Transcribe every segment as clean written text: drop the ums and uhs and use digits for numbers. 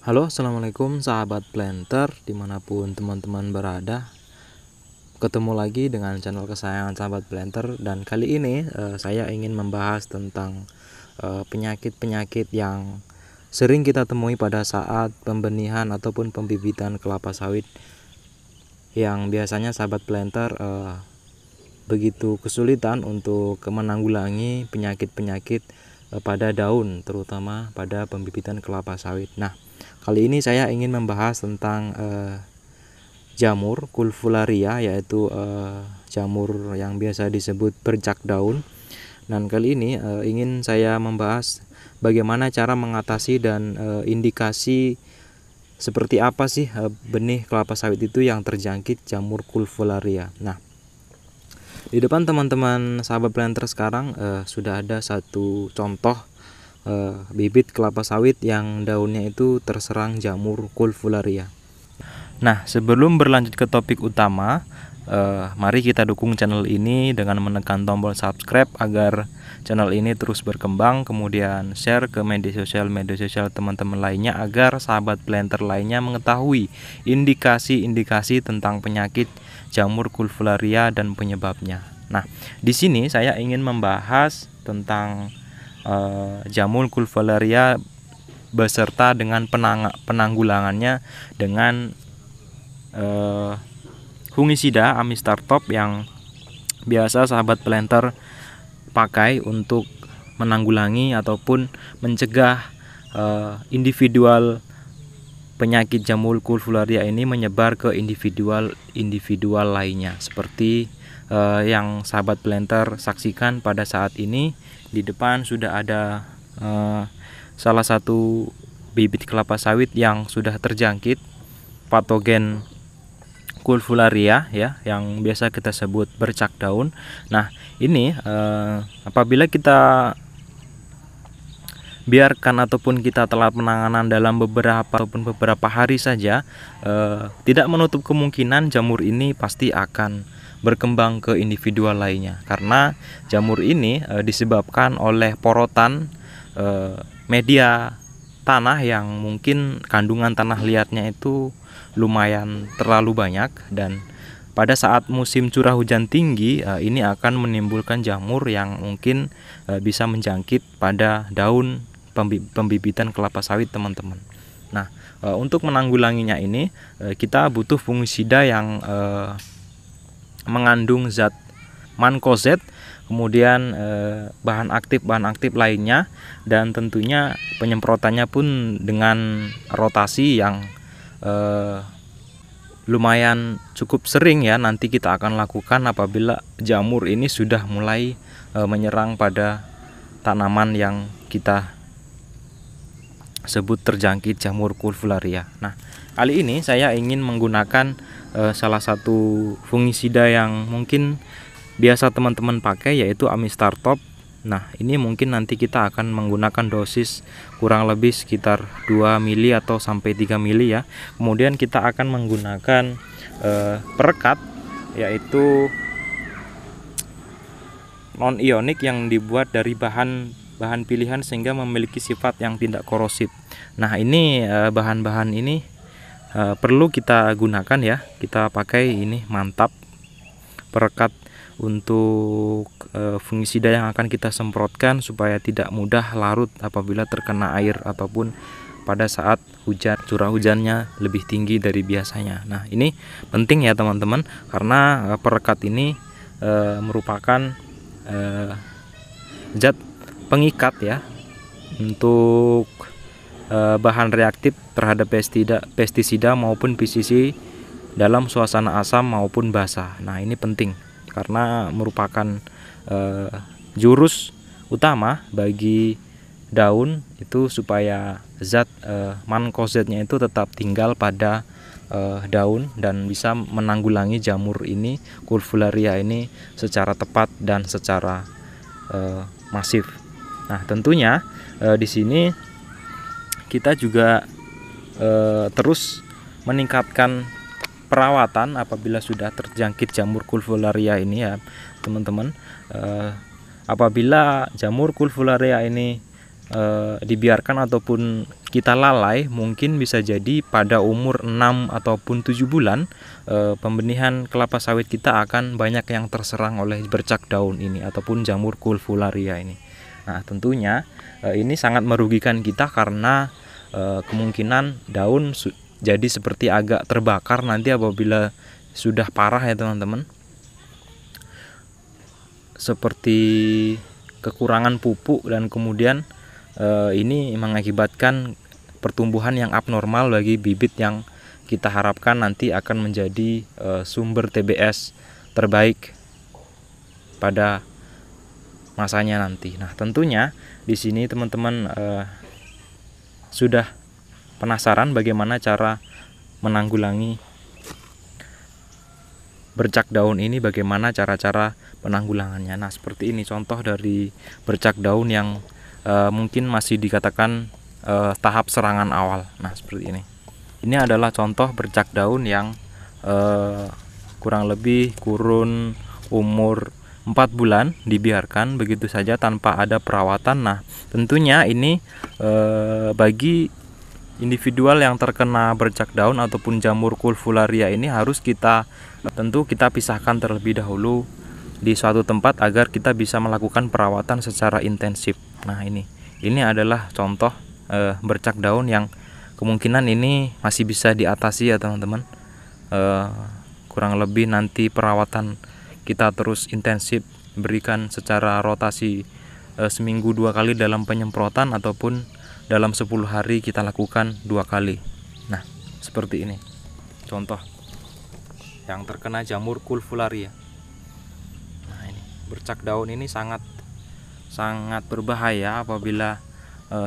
Halo, assalamualaikum sahabat planter dimanapun teman-teman berada. Ketemu lagi dengan channel kesayangan sahabat planter, dan kali ini saya ingin membahas tentang penyakit-penyakit yang sering kita temui pada saat pembenihan ataupun pembibitan kelapa sawit, yang biasanya sahabat planter begitu kesulitan untuk menanggulangi penyakit-penyakit pada daun, terutama pada pembibitan kelapa sawit. Nah, kali ini saya ingin membahas tentang jamur Culfularia, yaitu jamur yang biasa disebut bercak daun. Dan kali ini ingin saya membahas bagaimana cara mengatasi dan indikasi seperti apa sih benih kelapa sawit itu yang terjangkit jamur Culfularia. Nah, di depan teman-teman sahabat planter sekarang sudah ada satu contoh bibit kelapa sawit yang daunnya itu terserang jamur Culfularia. Nah, sebelum berlanjut ke topik utama, mari kita dukung channel ini dengan menekan tombol subscribe agar channel ini terus berkembang, kemudian share ke media sosial teman-teman lainnya agar sahabat planter lainnya mengetahui indikasi-indikasi tentang penyakit jamur Culfularia dan penyebabnya. Nah, di sini saya ingin membahas tentang jamur Culfularia beserta dengan penanggulangannya dengan fungisida Amistar Top yang biasa sahabat planter pakai untuk menanggulangi ataupun mencegah individual penyakit jamur Culfularia ini menyebar ke individual lainnya, seperti yang sahabat planter saksikan pada saat ini. Di depan sudah ada salah satu bibit kelapa sawit yang sudah terjangkit patogen Culfularia ya, yang biasa kita sebut bercak daun. Nah, ini apabila kita biarkan ataupun kita telat penanganan dalam beberapa hari saja, tidak menutup kemungkinan jamur ini pasti akan berkembang ke individual lainnya, karena jamur ini disebabkan oleh porotan media tanah yang mungkin kandungan tanah liatnya itu lumayan terlalu banyak, dan pada saat musim curah hujan tinggi ini akan menimbulkan jamur yang mungkin bisa menjangkit pada daun pembibitan kelapa sawit teman-teman. Nah, untuk menanggulanginya ini kita butuh fungisida yang mengandung zat mancozeb, kemudian bahan aktif lainnya, dan tentunya penyemprotannya pun dengan rotasi yang lumayan cukup sering ya, nanti kita akan lakukan apabila jamur ini sudah mulai menyerang pada tanaman yang kita sebut terjangkit jamur Culfularia. Nah, kali ini saya ingin menggunakan salah satu fungisida yang mungkin biasa teman-teman pakai, yaitu Amistar Top. Nah, ini mungkin nanti kita akan menggunakan dosis kurang lebih sekitar 2 mili atau sampai 3 mili ya. Kemudian kita akan menggunakan perekat, yaitu non ionik yang dibuat dari bahan pilihan sehingga memiliki sifat yang tidak korosif. Nah, ini bahan-bahan ini perlu kita gunakan ya. Kita pakai ini mantap perekat untuk fungisida yang akan kita semprotkan supaya tidak mudah larut apabila terkena air ataupun pada saat curah hujannya lebih tinggi dari biasanya. Nah, ini penting ya teman-teman, karena perekat ini merupakan zat pengikat ya untuk bahan reaktif terhadap pestisida maupun PCC dalam suasana asam maupun basah. Nah, ini penting karena merupakan jurus utama bagi daun itu supaya zat mancozebnya itu tetap tinggal pada daun dan bisa menanggulangi jamur ini, Culfularia ini, secara tepat dan secara masif. Nah, tentunya di sini kita juga terus meningkatkan perawatan apabila sudah terjangkit jamur Culfularia ini ya teman-teman. Apabila jamur Culfularia ini dibiarkan ataupun kita lalai, mungkin bisa jadi pada umur 6 ataupun 7 bulan pembenihan kelapa sawit kita akan banyak yang terserang oleh bercak daun ini ataupun jamur Coleophularia ini. Nah, tentunya ini sangat merugikan kita karena kemungkinan daun jadi seperti agak terbakar nanti apabila sudah parah ya teman-teman, seperti kekurangan pupuk, dan kemudian ini mengakibatkan pertumbuhan yang abnormal bagi bibit yang kita harapkan nanti akan menjadi sumber TBS terbaik pada masanya nanti. Nah, tentunya di sini teman-teman sudah penasaran bagaimana cara menanggulangi bercak daun ini, bagaimana cara-cara penanggulangannya. Nah, seperti ini contoh dari bercak daun yang mungkin masih dikatakan tahap serangan awal. Nah, seperti ini. Ini adalah contoh bercak daun yang kurang lebih kurun umur 4 bulan dibiarkan begitu saja tanpa ada perawatan. Nah, tentunya ini bagi individual yang terkena bercak daun ataupun jamur Coleophularia ini harus kita pisahkan terlebih dahulu di suatu tempat agar kita bisa melakukan perawatan secara intensif. Nah, ini adalah contoh bercak daun yang kemungkinan ini masih bisa diatasi ya teman-teman. Kurang lebih nanti perawatan kita terus intensif, berikan secara rotasi seminggu 2 kali dalam penyemprotan, ataupun dalam 10 hari kita lakukan 2 kali. Nah, seperti ini contoh yang terkena jamur Coleophularia. Nah, ini bercak daun ini sangat berbahaya apabila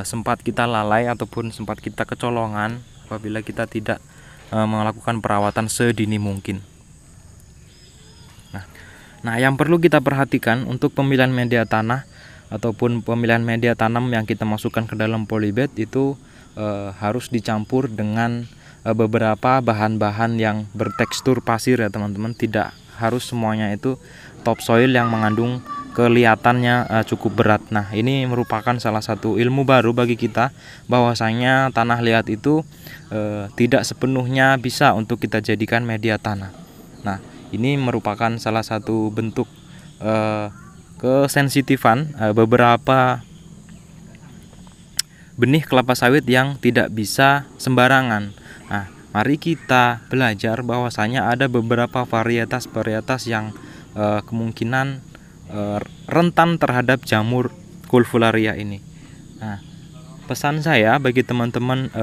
sempat kita lalai ataupun sempat kita kecolongan apabila kita tidak melakukan perawatan sedini mungkin. Nah, yang perlu kita perhatikan untuk pemilihan media tanah ataupun pemilihan media tanam yang kita masukkan ke dalam polybed itu harus dicampur dengan beberapa bahan-bahan yang bertekstur pasir ya teman-teman. Tidak harus semuanya itu topsoil yang mengandung kelihatannya cukup berat. Nah, ini merupakan salah satu ilmu baru bagi kita, bahwasanya tanah liat itu tidak sepenuhnya bisa untuk kita jadikan media tanah. Nah, ini merupakan salah satu bentuk kesensitifan beberapa benih kelapa sawit yang tidak bisa sembarangan. Nah, mari kita belajar bahwasanya ada beberapa varietas yang kemungkinan rentan terhadap jamur Coleophularia ini. Nah, pesan saya bagi teman-teman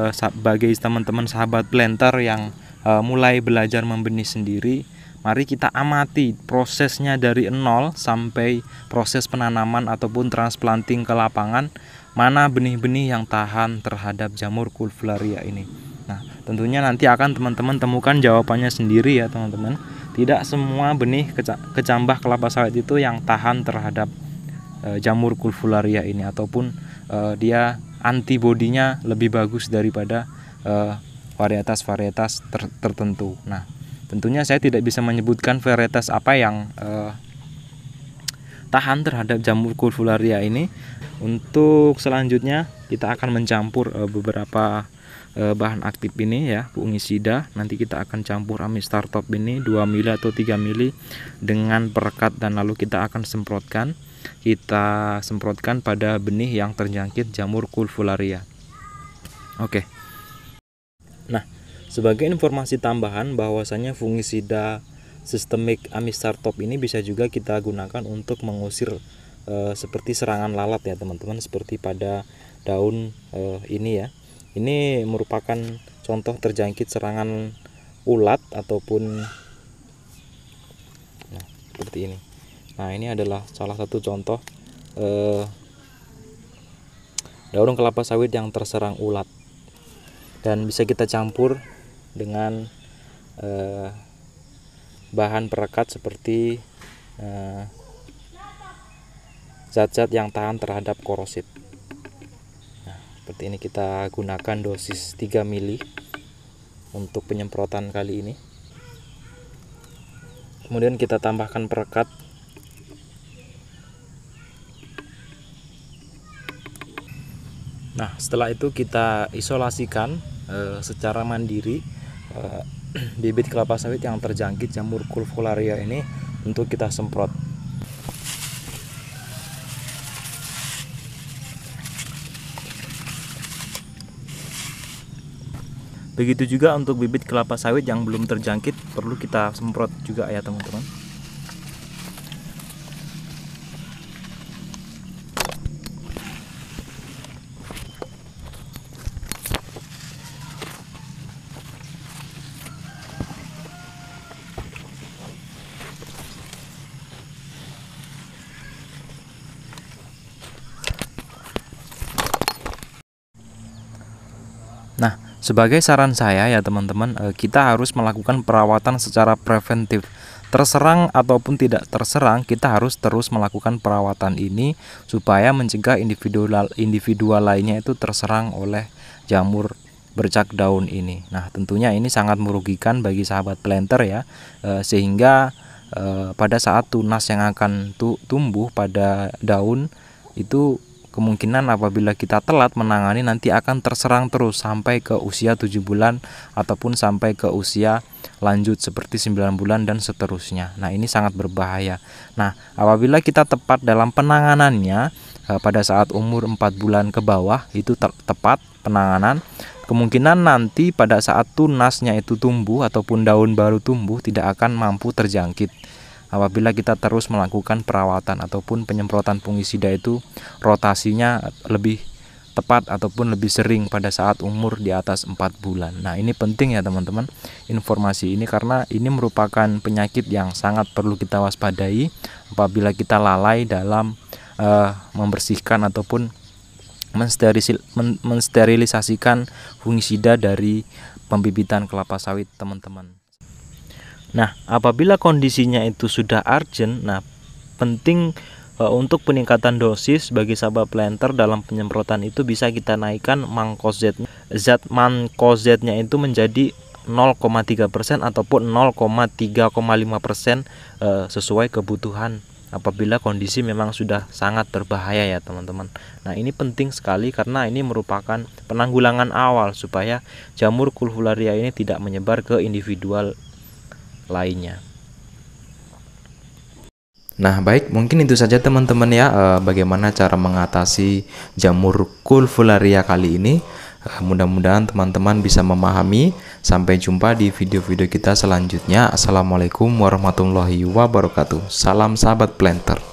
sahabat planter yang mulai belajar membenih sendiri, mari kita amati prosesnya dari nol sampai proses penanaman ataupun transplanting ke lapangan, mana benih-benih yang tahan terhadap jamur Coleophularia ini. Nah, tentunya nanti akan teman-teman temukan jawabannya sendiri ya teman-teman. Tidak semua benih kecambah kelapa sawit itu yang tahan terhadap jamur Coleophularia ini, ataupun dia antibodinya lebih bagus daripada varietas tertentu. Nah, tentunya saya tidak bisa menyebutkan varietas apa yang tahan terhadap jamur Coleophularia ini. Untuk selanjutnya kita akan mencampur beberapa bahan aktif ini ya, fungisida. Nanti kita akan campur Amistar Top ini 2 mili atau 3 mili dengan perekat, dan lalu kita akan semprotkan. Kita semprotkan pada benih yang terjangkit jamur Coleophularia. Oke. Nah, sebagai informasi tambahan bahwasanya fungisida sistemik Amistar Top ini bisa juga kita gunakan untuk mengusir seperti serangan lalat ya teman-teman, seperti pada daun ini ya. Ini merupakan contoh terjangkit serangan ulat ataupun seperti ini. Nah, ini adalah salah satu contoh daun kelapa sawit yang terserang ulat, dan bisa kita campur dengan bahan perekat seperti zat-zat yang tahan terhadap korosif. Nah, seperti ini kita gunakan dosis 3 mili untuk penyemprotan kali ini. Kemudian kita tambahkan perekat. Nah, setelah itu kita isolasikan secara mandiri bibit kelapa sawit yang terjangkit jamur Coolvularia ini untuk kita semprot. Begitu juga untuk bibit kelapa sawit yang belum terjangkit, perlu kita semprot juga ya teman-teman. Nah, sebagai saran saya ya teman-teman, kita harus melakukan perawatan secara preventif. Terserang ataupun tidak terserang, kita harus terus melakukan perawatan ini supaya mencegah individual lainnya itu terserang oleh jamur bercak daun ini. Nah, tentunya ini sangat merugikan bagi sahabat planter ya, sehingga pada saat tunas yang akan tumbuh pada daun itu kemungkinan apabila kita telat menangani nanti akan terserang terus sampai ke usia 7 bulan ataupun sampai ke usia lanjut seperti 9 bulan dan seterusnya. Nah, ini sangat berbahaya. Nah, apabila kita tepat dalam penanganannya pada saat umur 4 bulan ke bawah itu tepat penanganan, kemungkinan nanti pada saat tunasnya itu tumbuh ataupun daun baru tumbuh tidak akan mampu terjangkit. Apabila kita terus melakukan perawatan ataupun penyemprotan fungisida itu rotasinya lebih tepat ataupun lebih sering pada saat umur di atas 4 bulan. Nah, ini penting ya teman-teman informasi ini, karena ini merupakan penyakit yang sangat perlu kita waspadai apabila kita lalai dalam membersihkan ataupun mensterilisasikan fungisida dari pembibitan kelapa sawit teman-teman. Nah, apabila kondisinya itu sudah urgent, nah penting untuk peningkatan dosis bagi sahabat planter dalam penyemprotan itu bisa kita naikkan zat mankozetnya itu menjadi 0,3% ataupun 0,3,5% sesuai kebutuhan apabila kondisi memang sudah sangat berbahaya ya teman-teman. Nah, ini penting sekali karena ini merupakan penanggulangan awal supaya jamur Coolvularia ini tidak menyebar ke individual lainnya. Nah, baik, mungkin itu saja teman-teman ya, bagaimana cara mengatasi jamur Coolvularia kali ini. Mudah-mudahan teman-teman bisa memahami. Sampai jumpa di video-video kita selanjutnya. Assalamualaikum warahmatullahi wabarakatuh. Salam sahabat planter.